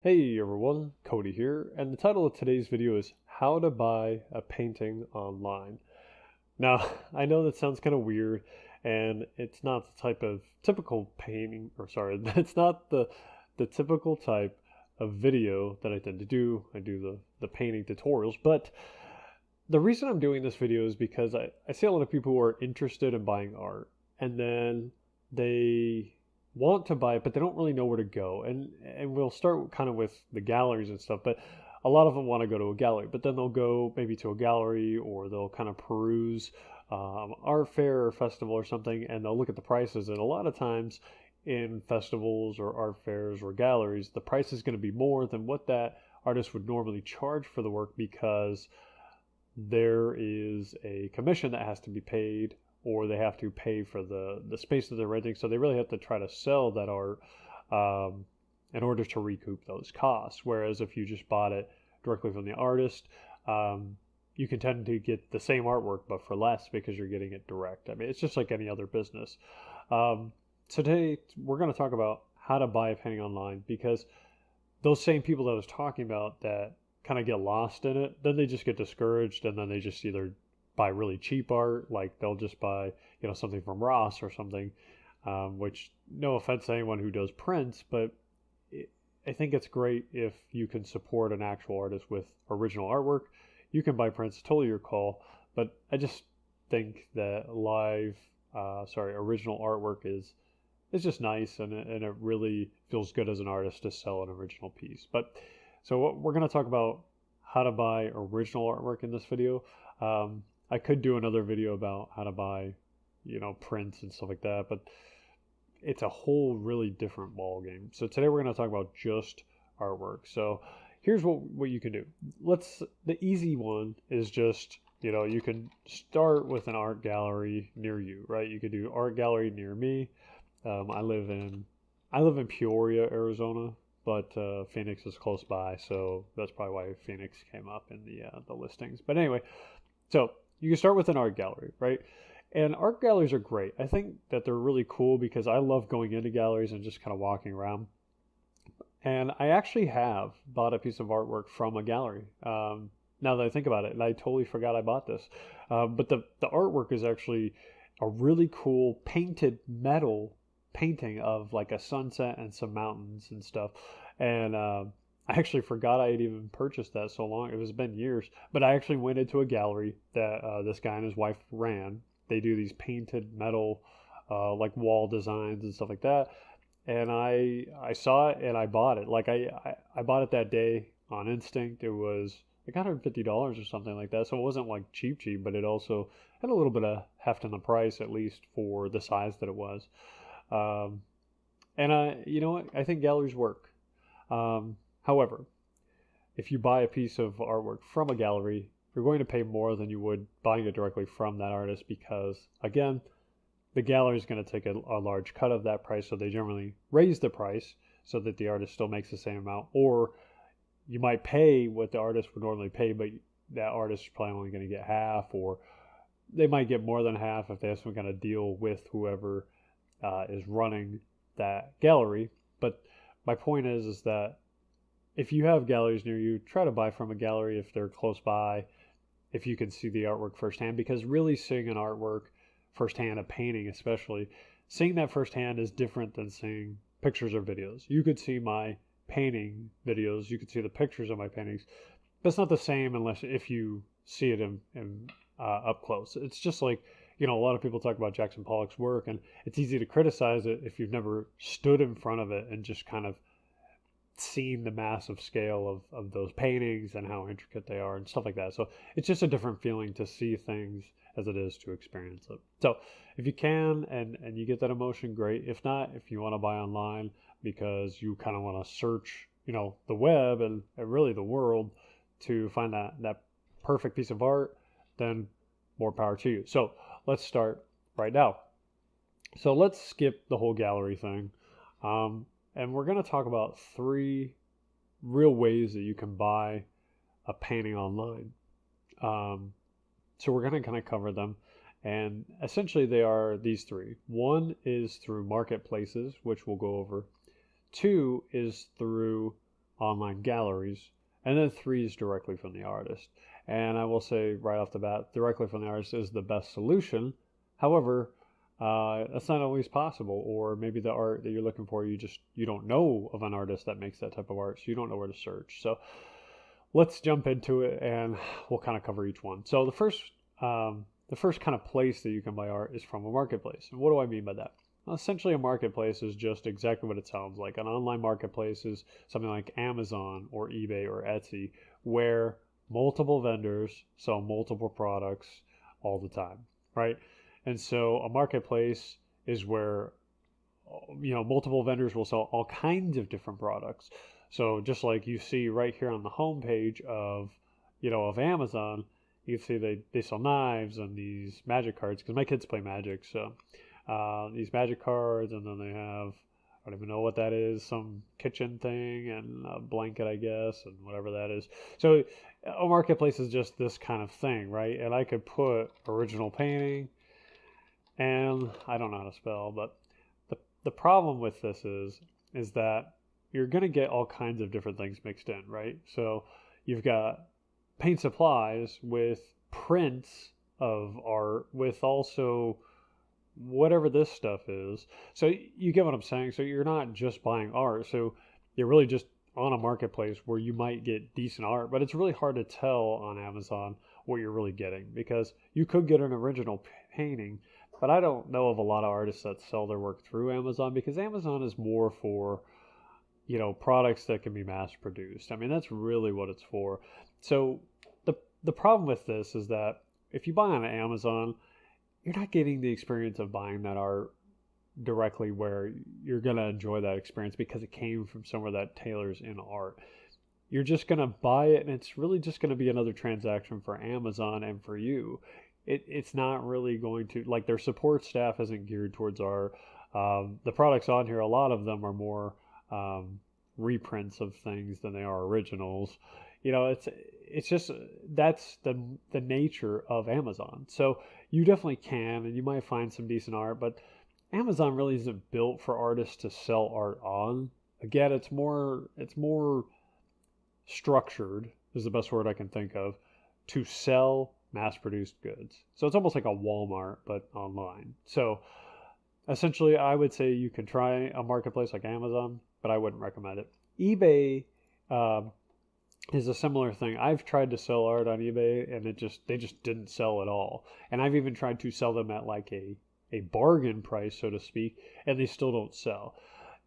Hey everyone, Cody here, and the title of today's video is How to Buy a Painting Online. Now, I know that sounds kind of weird, and it's not the type of typical painting, or sorry, it's not the typical type of video that I tend to do. I do the painting tutorials, but the reason I'm doing this video is because I see a lot of people who are interested in buying art, and then they want to buy it, but they don't really know where to go. And we'll start kind of with the galleries and stuff, but a lot of them want to go to a gallery, but then they'll go maybe to a gallery or they'll kind of peruse art fair or festival or something, and they'll look at the prices. And a lot of times in festivals or art fairs or galleries, the price is going to be more than what that artist would normally charge for the work because there is a commission that has to be paid or they have to pay for the space that they're renting. So they really have to try to sell that art in order to recoup those costs. Whereas if you just bought it directly from the artist, you can tend to get the same artwork but for less because you're getting it direct. I mean, it's just like any other business. Today, we're going to talk about how to buy a painting online because those same people that I was talking about that kind of get lost in it, then they just get discouraged and then they just either buy really cheap art, like they'll just buy, something from Ross or something, which no offense to anyone who does prints, but I think it's great if you can support an actual artist with original artwork. You can buy prints, totally your call, but I just think that original artwork is it's just nice and it really feels good as an artist to sell an original piece. But so we're going to talk about how to buy original artwork in this video. I could do another video about how to buy, prints and stuff like that, but it's a whole really different ball game. So today we're going to talk about just artwork. So here's what you can do. The easy one is just, you can start with an art gallery near you, right? You could do art gallery near me. I live in Peoria, Arizona, but Phoenix is close by, so that's probably why Phoenix came up in the listings. But anyway, so you can start with an art gallery, right? And art galleries are great. I think that they're really cool because I love going into galleries and just kind of walking around. And I actually have bought a piece of artwork from a gallery. Now that I think about it, and I totally forgot I bought this. But the artwork is actually a really cool painted metal painting of like a sunset and some mountains and stuff. And I actually forgot I had even purchased that so long. It has been years, but I actually went into a gallery that this guy and his wife ran. They do these painted metal like wall designs and stuff like that. And I saw it and I bought it. Like I bought it that day on instinct. It was like $150 or something like that. So it wasn't like cheap, but it also had a little bit of heft in the price, at least for the size that it was. Um, and you know what? I think galleries work. However, if you buy a piece of artwork from a gallery, you're going to pay more than you would buying it directly from that artist because, again, the gallery is going to take a large cut of that price. So they generally raise the price so that the artist still makes the same amount. Or you might pay what the artist would normally pay, but that artist is probably only going to get half, or they might get more than half if they have some kind of deal with whoever is running that gallery. But my point is that if you have galleries near you, try to buy from a gallery if they're close by, if you can see the artwork firsthand, because really seeing an artwork firsthand, a painting especially, seeing that firsthand is different than seeing pictures or videos. You could see my painting videos, you could see the pictures of my paintings, but it's not the same unless if you see it in up close. It's just like, a lot of people talk about Jackson Pollock's work, and it's easy to criticize it if you've never stood in front of it and just kind of seen the massive scale of those paintings and how intricate they are and stuff like that. So it's just a different feeling to see things as it is to experience it. So if you can and you get that emotion, great. If not, if you want to buy online because you kind of want to search, the web and really the world to find that perfect piece of art, then more power to you. So let's start right now. So let's skip the whole gallery thing. And we're going to talk about 3 real ways that you can buy a painting online. So we're going to kind of cover them. And essentially they are these 3. One is through marketplaces, which we'll go over. 2 is through online galleries, and then 3 is directly from the artist. And I will say right off the bat, directly from the artist is the best solution. However, that's not always possible, or maybe the art that you're looking for, you don't know of an artist that makes that type of art, so you don't know where to search. So let's jump into it, and we'll kind of cover each one. So the first kind of place that you can buy art is from a marketplace. And what do I mean by that? Well, essentially, a marketplace is just exactly what it sounds like. An online marketplace is something like Amazon or eBay or Etsy, where multiple vendors sell multiple products all the time, right? And so a marketplace is where multiple vendors will sell all kinds of different products. So just like you see right here on the home page of Amazon, you can see they sell knives and these magic cards, because my kids play Magic. So these magic cards, and then they have, I don't even know what that is, some kitchen thing and a blanket, I guess, and whatever that is. So a marketplace is just this kind of thing, right? And I could put original painting, and I don't know how to spell, but the problem with this is that you're going to get all kinds of different things mixed in, right? So you've got paint supplies with prints of art, with also whatever this stuff is. So you get what I'm saying? So you're not just buying art. So you're really just on a marketplace where you might get decent art, but it's really hard to tell on Amazon what you're really getting, because you could get an original painting, but I don't know of a lot of artists that sell their work through Amazon, because Amazon is more for, products that can be mass produced. I mean, that's really what it's for. So the problem with this is that if you buy on Amazon, you're not getting the experience of buying that art directly, where you're going to enjoy that experience because it came from somewhere that tailors in art. You're just going to buy it, and it's really just going to be another transaction for Amazon and for you. It's not really going to, like, their support staff isn't geared towards art. The products on here, a lot of them are more reprints of things than they are originals. It's just, that's the nature of Amazon. So you definitely can, and you might find some decent art, but Amazon really isn't built for artists to sell art on. Again, it's more structured, is the best word I can think of, to sell mass-produced goods. So it's almost like a Walmart, but online. So essentially, I would say you can try a marketplace like Amazon, but I wouldn't recommend it. eBay is a similar thing. I've tried to sell art on eBay, and they just didn't sell at all. And I've even tried to sell them at like a bargain price, so to speak, and they still don't sell.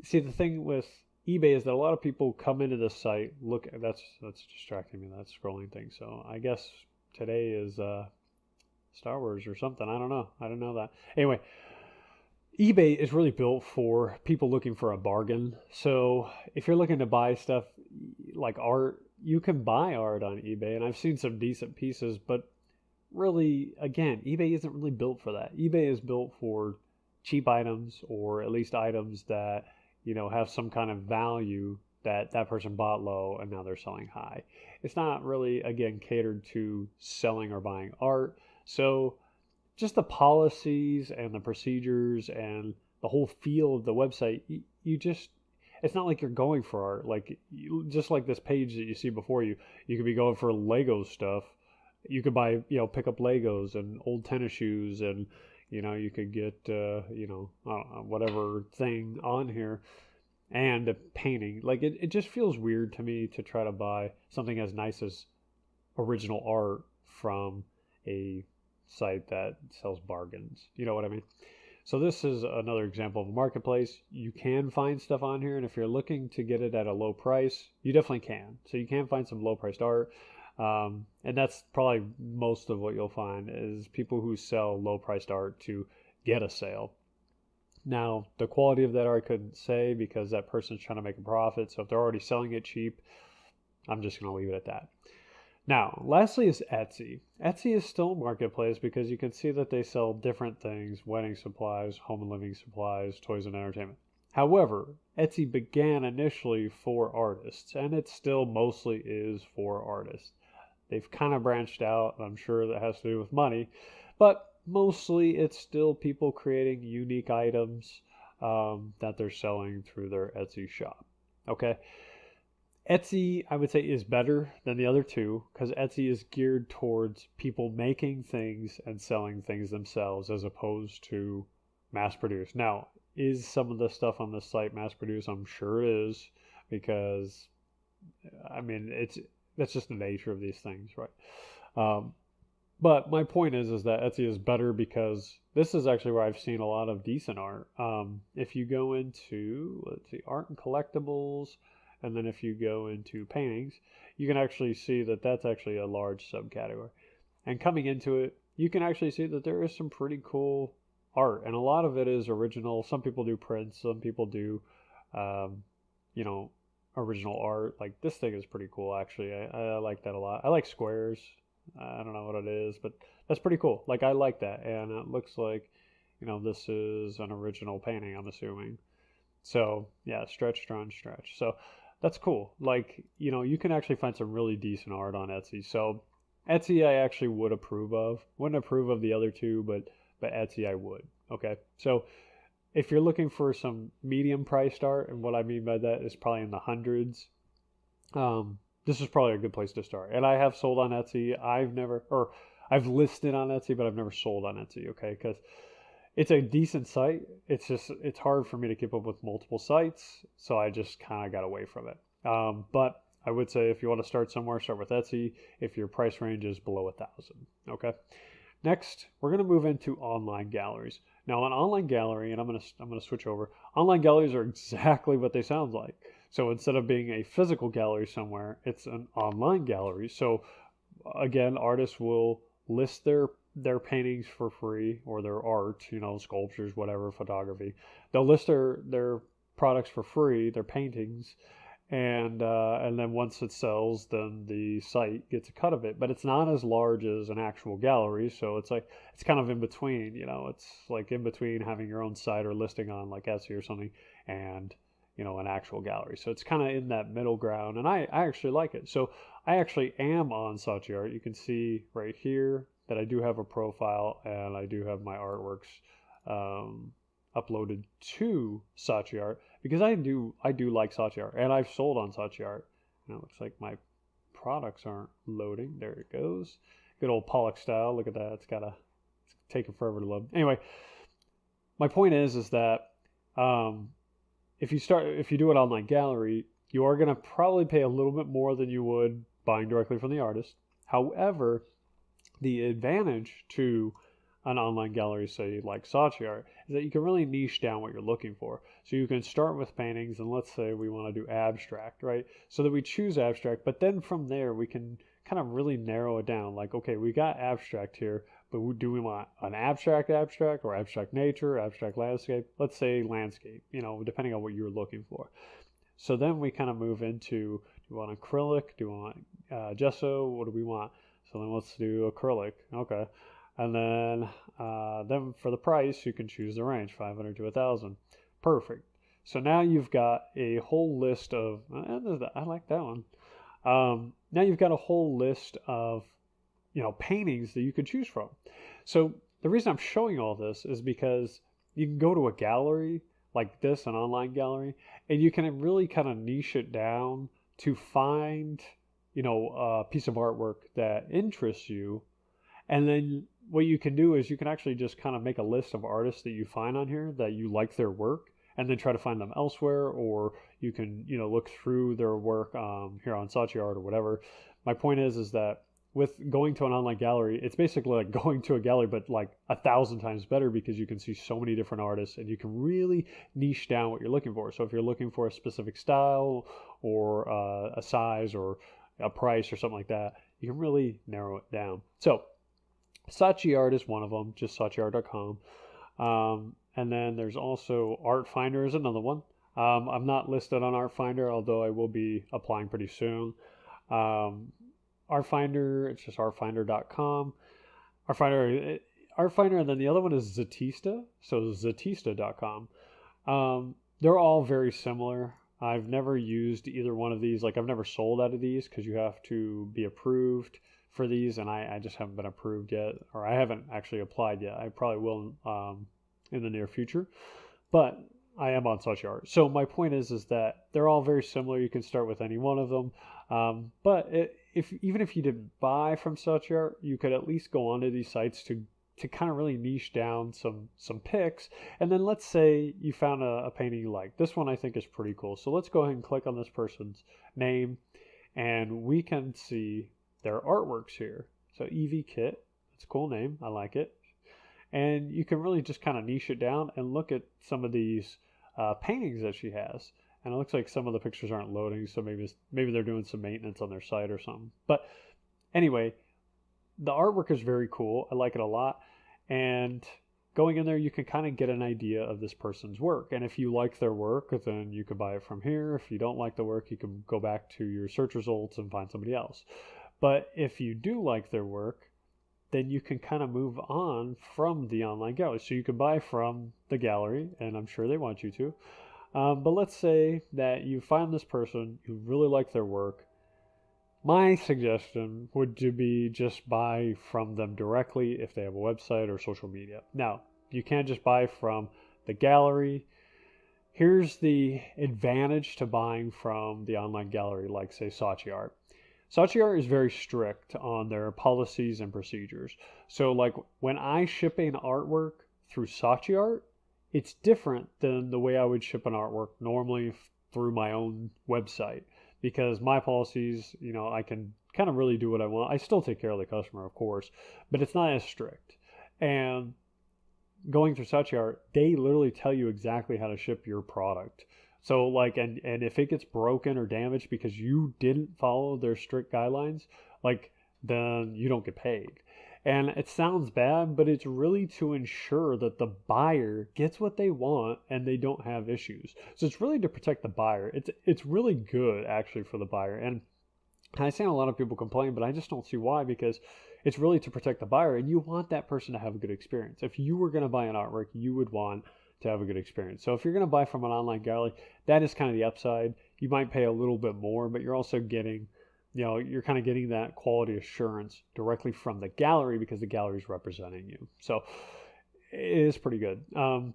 See, the thing with eBay is that a lot of people come into the site, look, that's distracting me, that scrolling thing. So I guess today is Star Wars or something. I don't know. I don't know that. Anyway, eBay is really built for people looking for a bargain. So if you're looking to buy stuff like art, you can buy art on eBay, and I've seen some decent pieces, but really, again, eBay isn't really built for that. eBay is built for cheap items, or at least items that, have some kind of value that person bought low and now they're selling high. It's not really, again, catered to selling or buying art. So just the policies and the procedures and the whole feel of the website, it's not like you're going for art. Like, just like this page that you see before you, you could be going for Lego stuff. You could buy, pick up Legos and old tennis shoes, and, you could get, I don't know, whatever thing on here, and a painting. Like, it just feels weird to me to try to buy something as nice as original art from a site that sells bargains. You know what I mean? So this is another example of a marketplace. You can find stuff on here, and if you're looking to get it at a low price, you definitely can. So you can find some low priced art. And that's probably most of what you'll find is people who sell low priced art to get a sale. Now, the quality of that art I couldn't say, because that person's trying to make a profit. So if they're already selling it cheap, I'm just going to leave it at that. Now, lastly is Etsy. Etsy is still a marketplace because you can see that they sell different things: wedding supplies, home and living supplies, toys and entertainment. However, Etsy began initially for artists, and it still mostly is for artists. They've kind of branched out, and I'm sure that has to do with money, but mostly it's still people creating unique items that they're selling through their Etsy shop. Okay? Etsy, I would say, is better than the other two because Etsy is geared towards people making things and selling things themselves as opposed to mass produced. Now, is some of the stuff on the site mass produced? I'm sure it is because, I mean, that's just the nature of these things, right? Um, but my point is that Etsy is better because this is actually where I've seen a lot of decent art. If you go into, let's see, art and collectibles, and then if you go into paintings, you can actually see that that's actually a large subcategory. And coming into it, you can actually see that there is some pretty cool art, and a lot of it is original. Some people do prints, some people do, um, you know, original art. Like this thing is pretty cool, actually. I like that a lot. I like squares. I don't know what it is, but that's pretty cool. Like I like that, and it looks like, this is an original painting, I'm assuming. So yeah, stretch, strong, stretch. So that's cool. Like, you can actually find some really decent art on Etsy. So Etsy I actually would approve of. Wouldn't approve of the other two, but Etsy I would. Okay. So if you're looking for some medium priced art, and what I mean by that is probably in the hundreds, this is probably a good place to start. And I have sold on Etsy. I've listed on Etsy, but I've never sold on Etsy. Okay, because it's a decent site. It's hard for me to keep up with multiple sites, so I just kind of got away from it. But I would say if you want to start somewhere, start with Etsy. If your price range is below 1,000, okay. Next, we're going to move into online galleries. Now, an online gallery, and I'm gonna switch over. Online galleries are exactly what they sound like. So instead of being a physical gallery somewhere, it's an online gallery. So again, artists will list their paintings for free or their art, sculptures, whatever, photography. They'll list their products for free, their paintings, and then once it sells, then the site gets a cut of it. But it's not as large as an actual gallery, so it's kind of in between. It's like in between having your own site or listing on like Etsy or something, and an actual gallery. So it's kind of in that middle ground, and I actually like it. So I actually am on Saatchi. You can see right here that I do have a profile and I do have my artworks um, uploaded to Saatchi because I do like Saatchi and I've sold on Saatchi. It looks like my products aren't loading. There it goes. Good old Pollock style. Look at that. It's taking forever to load. Anyway, my point is that um, if you do an online gallery, you are going to probably pay a little bit more than you would buying directly from the artist. However, the advantage to an online gallery, say like Saatchi is that you can really niche down what you're looking for. So you can start with paintings, and let's say we want to do abstract, right? So that we choose abstract, but then from there we can kind of really narrow it down. Like, okay, we got abstract here, but do we want an abstract or abstract nature, abstract landscape? Let's say landscape, depending on what you're looking for. So then we kind of move into, do we want acrylic? Do we want gesso? What do we want? So then let's do acrylic. Okay. And then for the price, you can choose the range, 500 to 1,000. Perfect. So now you've got a whole list of, I like that one. Now you've got a whole list of, paintings that you could choose from. So the reason I'm showing all this is because you can go to a gallery like this, an online gallery, and you can really kind of niche it down to find, a piece of artwork that interests you. And then what you can do is you can actually just kind of make a list of artists that you find on here that you like their work, and then try to find them elsewhere, or you can look through their work here on Saatchi Art or whatever. My point is that with going to an online gallery, it's basically like going to a gallery, but like 1,000 times better because you can see so many different artists and you can really niche down what you're looking for. So if you're looking for a specific style or a size or a price or something like that, you can really narrow it down. So Saatchi Art is one of them, just saatchiart.com. And then there's also Artfinder is another one. I'm not listed on Artfinder, although I will be applying pretty soon. Artfinder, it's just artfinder.com. Artfinder, and then the other one is Zetista, so Zetista.com. They're all very similar. I've never used either one of these. Like, I've never sold out of these because you have to be approved for these, and I just haven't been approved yet, or I haven't actually applied yet. I probably will in the near future. But I am on Saatchi. So my point is that they're all very similar. You can start with any one of them. But if even if you didn't buy from Saatchi, you could at least go onto these sites to kind of really niche down some picks. And then let's say you found a painting you like. This one I think is pretty cool. So let's go ahead and click on this person's name, and we can see their artworks here. So EV Kit, it's a cool name. I like it. And you can really just kind of niche it down and look at some of these paintings that she has. And it looks like some of the pictures aren't loading, so maybe they're doing some maintenance on their site or something. But anyway, the artwork is very cool. I like it a lot. And going in there, you can kind of get an idea of this person's work. And if you like their work, then you can buy it from here. If you don't like the work, you can go back to your search results and find somebody else. But if you do like their work, then you can kind of move on from the online gallery. So you can buy from the gallery, and I'm sure they want you to. But let's say that you find this person, you really like their work. My suggestion would be just buy from them directly if they have a website or social media. Now, you can't just buy from the gallery. Here's the advantage to buying from the online gallery, like say Saatchi. Saatchi is very strict on their policies and procedures. So like when I ship an artwork through Saatchi, it's different than the way I would ship an artwork normally through my own website, because my policies, I can kind of really do what I want. I still take care of the customer, of course, but it's not as strict. And going through Saatchi, they literally tell you exactly how to ship your product. So like, and if it gets broken or damaged because you didn't follow their strict guidelines, like then you don't get paid. And it sounds bad, but it's really to ensure that the buyer gets what they want and they don't have issues. So it's really to protect the buyer. It's really good actually for the buyer. And I've seen a lot of people complain, but I just don't see why, because it's really to protect the buyer, and you want that person to have a good experience. If you were going to buy an artwork, you would want to have a good experience. So if you're going to buy from an online gallery, that is kind of the upside. You might pay a little bit more, but you're also getting, you're kind of getting that quality assurance directly from the gallery because the gallery is representing you. So it is pretty good.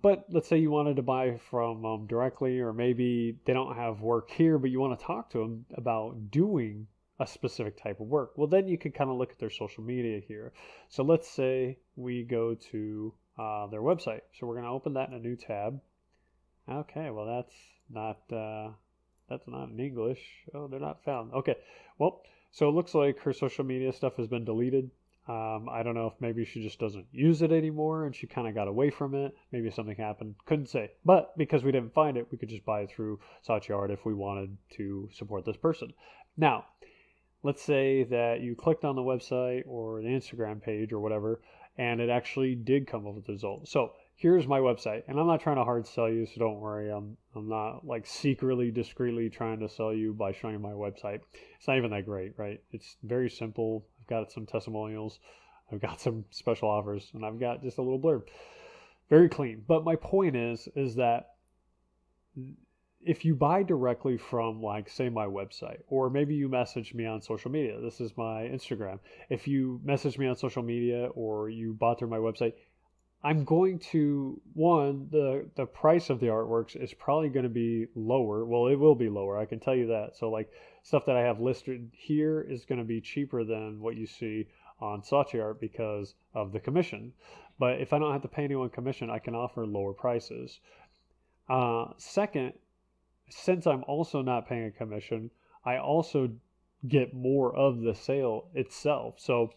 But let's say you wanted to buy from directly, or maybe they don't have work here, but you want to talk to them about doing a specific type of work. Well, then you can kind of look at their social media here. So let's say we go to their website. So we're going to open that in a new tab. Okay, well that's not in English. Oh, they're not found. Okay, well, so it looks like her social media stuff has been deleted. I don't know if maybe she just doesn't use it anymore and she kind of got away from it. Maybe something happened. Couldn't say. But because we didn't find it, we could just buy it through Saatchi if we wanted to support this person. Now, let's say that you clicked on the website or the Instagram page or whatever, and it actually did come up with the result. So here's my website, and I'm not trying to hard sell you, so don't worry. I'm not like secretly, discreetly trying to sell you by showing you my website. It's not even that great, right? It's very simple. I've got some testimonials, I've got some special offers, and I've got just a little blurb. Very clean. But my point is that if you buy directly from, like, say, my website, or maybe you message me on social media, this is my Instagram. If you message me on social media or you bought through my website, I'm going to, the price of the artworks is probably going to be lower. Well, it will be lower, I can tell you that. So like stuff that I have listed here is going to be cheaper than what you see on Saatchi because of the commission. But if I don't have to pay anyone commission, I can offer lower prices. Second, since I'm also not paying a commission, I also get more of the sale itself. So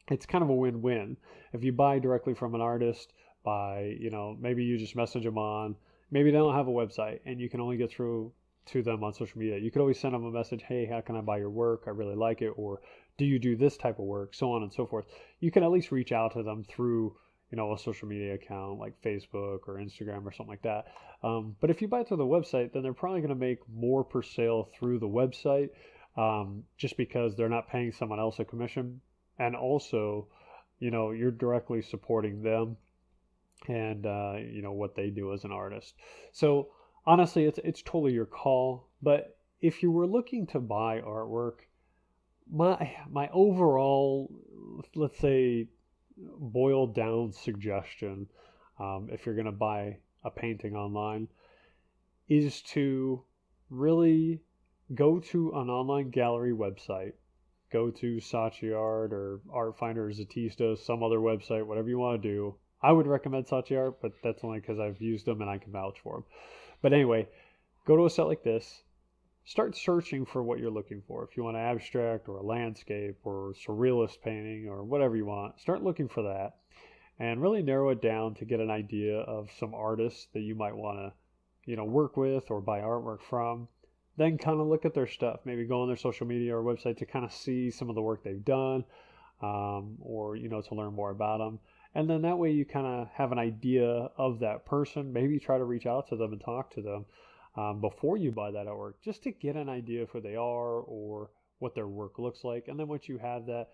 it's kind of a win-win. If you buy directly from an artist by, maybe you just message them on, maybe they don't have a website and you can only get through to them on social media. You could always send them a message, hey, how can I buy your work? I really like it. Or do you do this type of work? So on and so forth. You can at least reach out to them through a social media account like Facebook or Instagram or something like that. But if you buy through the website, then they're probably going to make more per sale through the website, just because they're not paying someone else a commission. And also, you're directly supporting them and, what they do as an artist. So honestly, it's totally your call. But if you were looking to buy artwork, my overall, let's say, boiled down suggestion, if you're going to buy a painting online, is to really go to an online gallery website. Go to Saatchi or Artfinder or Zetista, some other website, whatever you want to do. I would recommend Saatchi Art, but that's only because I've used them and I can vouch for them. But anyway, go to a site like this, start searching for what you're looking for. If you want an abstract or a landscape or surrealist painting or whatever you want, start looking for that and really narrow it down to get an idea of some artists that you might want to, work with or buy artwork from. Then kind of look at their stuff, maybe go on their social media or website to kind of see some of the work they've done, or, to learn more about them. And then that way you kind of have an idea of that person. Maybe try to reach out to them and talk to them before you buy that artwork, just to get an idea of who they are or what their work looks like. And then once you have that,